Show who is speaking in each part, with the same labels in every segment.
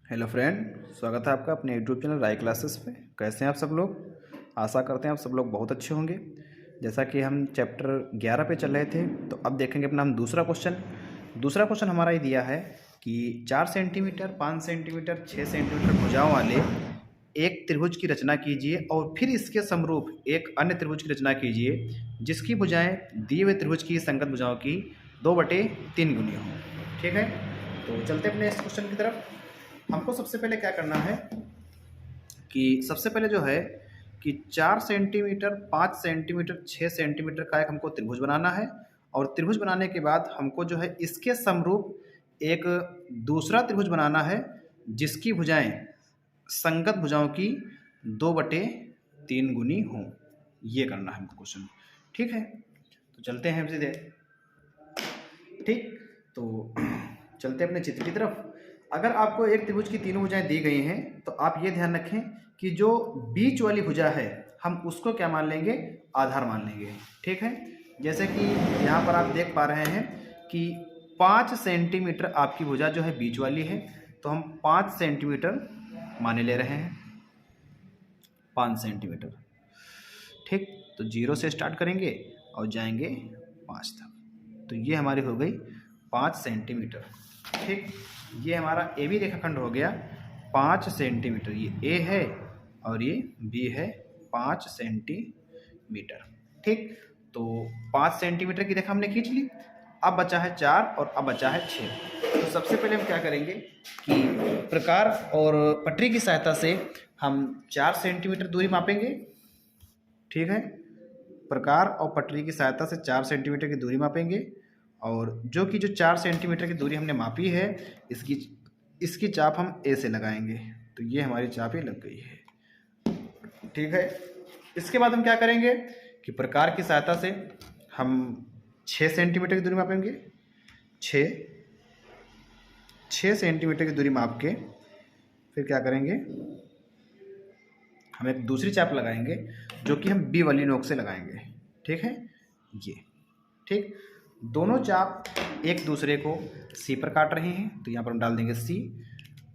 Speaker 1: Hello friend, स्वागत है आपका अपने यूट्यूब चैनल राय क्लासेस पे। कैसे हैं आप सब लोग? आशा करते हैं आप सब लोग बहुत अच्छे होंगे। जैसा कि हम चैप्टर 11 पे चल रहे थे, तो अब देखेंगे अपना हम दूसरा क्वेश्चन हमारा ये दिया है कि 4 सेंटीमीटर, 5 सेंटीमीटर, 6 सेंटीमीटर भुजाओं वाले एक त्रिभुज की रचना कीजिए और फिर इसके समरूप एक अन्य त्रिभुज की रचना कीजिए जिसकी भुजाएँ दिए हुए त्रिभुज की संगत भुजाओं की 2/3 गुनी हों। ठीक है, तो चलते अपने इस क्वेश्चन की तरफ। हमको सबसे पहले क्या करना है कि सबसे पहले जो है कि 4 सेंटीमीटर, 5 सेंटीमीटर, 6 सेंटीमीटर का एक हमको त्रिभुज बनाना है और त्रिभुज बनाने के बाद हमको जो है इसके समरूप एक दूसरा त्रिभुज बनाना है जिसकी भुजाएं संगत भुजाओं की 2/3 गुनी हों। ये करना है हमको क्वेश्चन। ठीक है, तो चलते हैं हम सीधे। ठीक, तो चलते अपने चित्र की तरफ। अगर आपको एक त्रिभुज की तीनों भुजाएं दी गई हैं तो आप ये ध्यान रखें कि जो बीच वाली भुजा है हम उसको क्या मान लेंगे? आधार मान लेंगे। ठीक है, जैसे कि यहाँ पर आप देख पा रहे हैं कि 5 सेंटीमीटर आपकी भुजा जो है बीच वाली है, तो हम 5 सेंटीमीटर माने ले रहे हैं। 5 सेंटीमीटर। ठीक, तो 0 से स्टार्ट करेंगे और जाएंगे 5 तक, तो ये हमारी हो गई 5 सेंटीमीटर। ठीक, ये हमारा ए बी रेखाखंड हो गया 5 सेंटीमीटर। ये ए है और ये बी है 5 सेंटीमीटर। ठीक, तो 5 सेंटीमीटर की रेखा हमने खींच ली। अब बचा है 4 और अब बचा है 6। तो सबसे पहले हम क्या करेंगे कि प्रकार और पटरी की सहायता से हम 4 सेंटीमीटर दूरी मापेंगे। ठीक है, प्रकार और पटरी की सहायता से 4 सेंटीमीटर की दूरी मापेंगे और जो 4 सेंटीमीटर की दूरी हमने मापी है इसकी चाप हम ए से लगाएंगे। तो ये हमारी चाप ये लग गई है। ठीक है, इसके बाद हम क्या करेंगे कि प्रकार की सहायता से हम 6 सेंटीमीटर की दूरी मापेंगे। 6 सेंटीमीटर की दूरी माप के फिर क्या करेंगे, हम एक दूसरी चाप लगाएंगे जो कि हम बी वाली नोक से लगाएंगे। ठीक है, ये ठीक, दोनों चाप एक दूसरे को सी पर काट रही हैं, तो यहाँ पर हम डाल देंगे सी।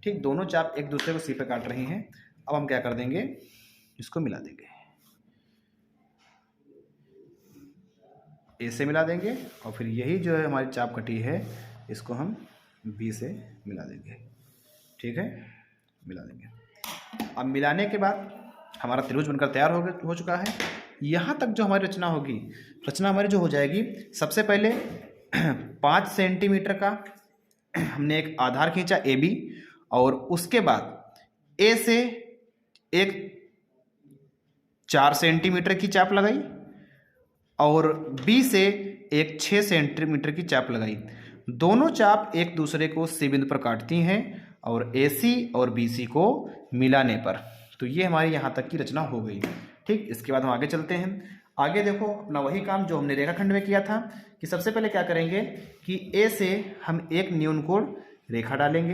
Speaker 1: ठीक, दोनों चाप एक दूसरे को सी पर काट रही हैं। अब हम क्या कर देंगे, इसको मिला देंगे, ए से मिला देंगे और फिर यही जो है हमारी चाप कटी है इसको हम बी से मिला देंगे। ठीक है, मिला देंगे। अब मिलाने के बाद हमारा त्रिभुज बनकर तैयार हो चुका है। यहाँ तक जो हमारी रचना होगी, रचना हमारी जो हो जाएगी, सबसे पहले 5 सेंटीमीटर का हमने एक आधार खींचा ए बी और उसके बाद ए से एक 4 सेंटीमीटर की चाप लगाई और बी से एक 6 सेंटीमीटर की चाप लगाई। दोनों चाप एक दूसरे को सी बिंदु पर काटती हैं और ए सी और बी सी को मिलाने पर, तो ये हमारी यहाँ तक की रचना हो गई। ठीक, इसके बाद हम आगे चलते हैं। आगे देखो अपना वही काम जो हमने रेखाखंड में किया था कि सबसे पहले क्या करेंगे कि ए से हम एक न्यून कोण रेखा डालेंगे।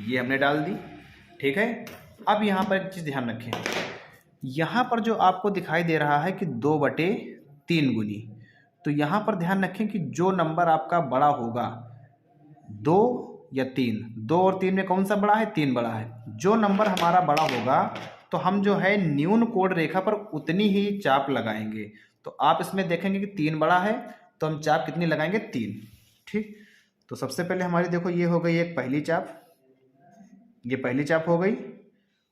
Speaker 1: ये हमने डाल दी। ठीक है, अब यहाँ पर एक चीज़ ध्यान रखें, यहाँ पर जो आपको दिखाई दे रहा है कि 2/3 गुनी, तो यहाँ पर ध्यान रखें कि जो नंबर आपका बड़ा होगा 2 या 3, 2 और 3 में कौन सा बड़ा है? 3 बड़ा है। जो नंबर हमारा बड़ा होगा तो हम जो है न्यून कोण रेखा पर उतनी ही चाप लगाएंगे। तो आप इसमें देखेंगे कि 3 बड़ा है तो हम चाप कितनी लगाएंगे? 3। ठीक, तो सबसे पहले हमारी देखो ये हो गई एक पहली चाप, ये पहली चाप हो गई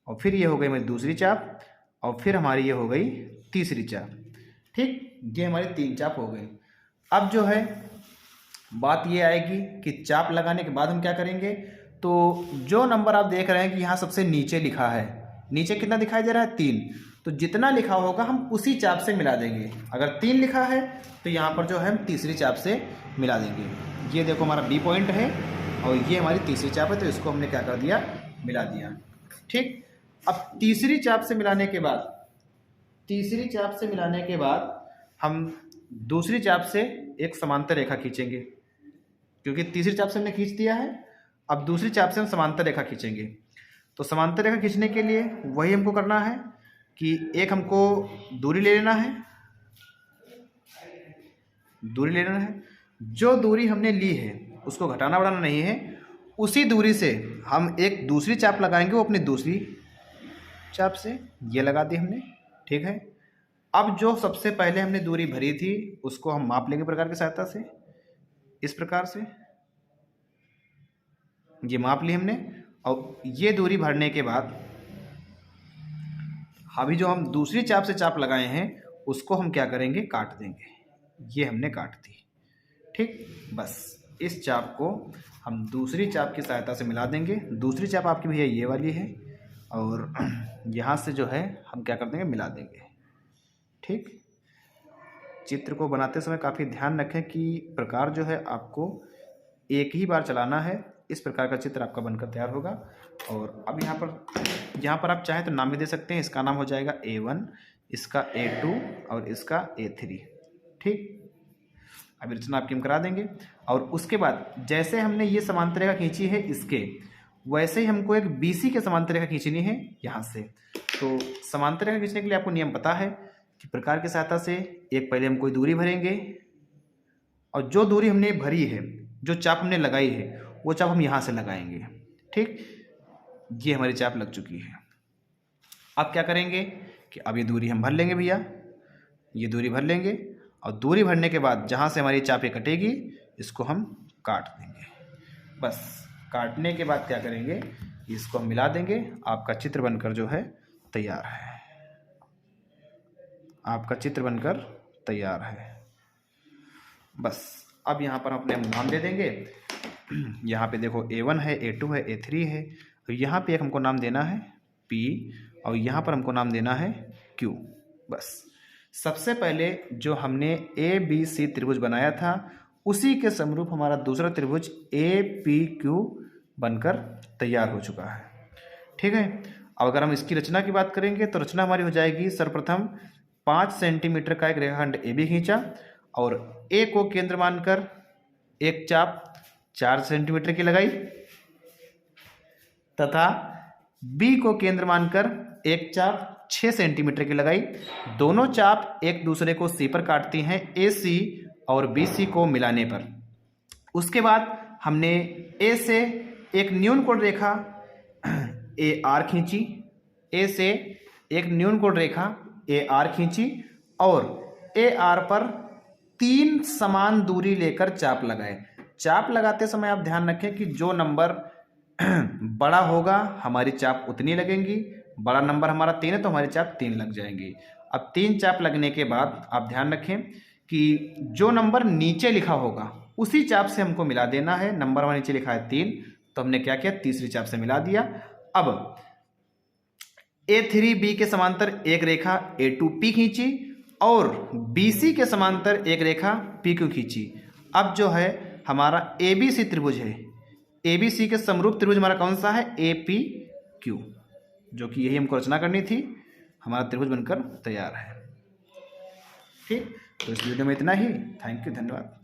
Speaker 1: और फिर ये हो गई हमारी दूसरी चाप और फिर हमारी ये हो गई तीसरी चाप। ठीक, ये हमारी 3 चाप हो गई। अब जो है बात ये आएगी कि चाप लगाने के बाद हम क्या करेंगे, तो जो नंबर आप देख रहे हैं कि यहाँ सबसे नीचे लिखा है, नीचे कितना दिखाई दे रहा है? 3, तो जितना लिखा होगा हम उसी चाप से मिला देंगे। अगर 3 लिखा है तो यहाँ पर जो है हम तीसरी चाप से मिला देंगे। ये देखो हमारा बी पॉइंट है और ये हमारी तीसरी चाप है, तो इसको हमने क्या कर दिया? मिला दिया। ठीक, अब तीसरी चाप से मिलाने के बाद हम दूसरी चाप से एक समांतर रेखा खींचेंगे, क्योंकि तीसरी चाप से हमने खींच दिया है। अब दूसरी चाप से हम समांतर रेखा खींचेंगे। तो समांतर रेखा खींचने के लिए वही हमको करना है कि एक हमको दूरी ले लेना है, जो दूरी हमने ली है उसको घटाना बढ़ाना नहीं है उसी दूरी से हम एक दूसरी चाप लगाएंगे, वो अपनी दूसरी चाप से, ये लगा दी हमने। ठीक है, अब जो सबसे पहले हमने दूरी भरी थी उसको हम माप लेंगे प्रकार की सहायता से, इस प्रकार से ये माप ली हमने। और ये दूरी भरने के बाद अभी जो हम दूसरी चाप से चाप लगाए हैं उसको हम क्या करेंगे, काट देंगे। ये हमने काट दी। ठीक, बस इस चाप को हम दूसरी चाप की सहायता से मिला देंगे। दूसरी चाप आपकी भैया ये वाली है, और यहाँ से जो है हम क्या कर देंगे, मिला देंगे। ठीक, चित्र को बनाते समय काफ़ी ध्यान रखें कि प्रकार जो है आपको एक ही बार चलाना है। इस प्रकार का चित्र आपका बनकर तैयार होगा। और अब यहाँ पर आप चाहें तो नाम भी दे सकते हैं। इसका नाम हो जाएगा A1, इसका A2 और इसका A3। ठीक, अभी रचना आपकी हम करा देंगे। और उसके बाद जैसे हमने ये समांतर रेखा खींची है इसके, वैसे ही हमको एक BC के समांतर रेखा खींचनी है यहाँ से। तो समांतर रेखा खींचने के लिए आपको नियम पता है कि प्रकार की सहायता से एक पहले हम कोई दूरी भरेंगे, और जो दूरी हमने भरी है, जो चाप हमने लगाई है, वो चाप हम यहाँ से लगाएंगे। ठीक, ये हमारी चाप लग चुकी है। अब क्या करेंगे कि अब ये दूरी हम भर लेंगे भैया, ये दूरी भर लेंगे। और दूरी भरने के बाद जहाँ से हमारी चाप ये कटेगी इसको हम काट देंगे। बस काटने के बाद क्या करेंगे, इसको हम मिला देंगे। आपका चित्र बनकर जो है तैयार है। आपका चित्र बनकर तैयार है। बस अब यहाँ पर हम अपने नाम दे देंगे। यहाँ पे देखो A1 है, A2 है, A3 है। तो यहाँ पे एक हमको नाम देना है P, और यहाँ पर हमको नाम देना है Q। बस सबसे पहले जो हमने ABC त्रिभुज बनाया था उसी के समरूप हमारा दूसरा त्रिभुज APQ बनकर तैयार हो चुका है। ठीक है, अब अगर हम इसकी रचना की बात करेंगे तो रचना हमारी हो जाएगी, सर्वप्रथम 5 सेंटीमीटर का एक रेखाखंड AB खींचा, और A को केंद्र मानकर एक चाप 4 सेंटीमीटर की लगाई, तथा B को केंद्र मानकर एक चाप 6 सेंटीमीटर की लगाई। दोनों चाप एक दूसरे को C पर काटती हैं, AC और BC को मिलाने पर। उसके बाद हमने A से एक न्यून कोण रेखा AR खींची, A से एक न्यून कोण रेखा AR खींची, और AR पर 3 समान दूरी लेकर चाप लगाए। चाप लगाते समय आप ध्यान रखें कि जो नंबर बड़ा होगा हमारी चाप उतनी लगेंगी। बड़ा नंबर हमारा 3 है तो हमारी चाप 3 लग जाएंगी। अब 3 चाप लगने के बाद आप ध्यान रखें कि जो नंबर नीचे लिखा होगा उसी चाप से हमको मिला देना है। नंबर हमारे नीचे लिखा है 3, तो हमने क्या किया, तीसरी चाप से मिला दिया। अब A3B के समांतर एक रेखा A2P खींची, और BC के समांतर एक रेखा PQ खींची। अब जो है हमारा ABC त्रिभुज है, ABC के समरूप त्रिभुज हमारा कौन सा है, APQ, जो कि यही हमको रचना करनी थी। हमारा त्रिभुज बनकर तैयार है। ठीक, तो इस वीडियो में इतना ही। थैंक यू, धन्यवाद।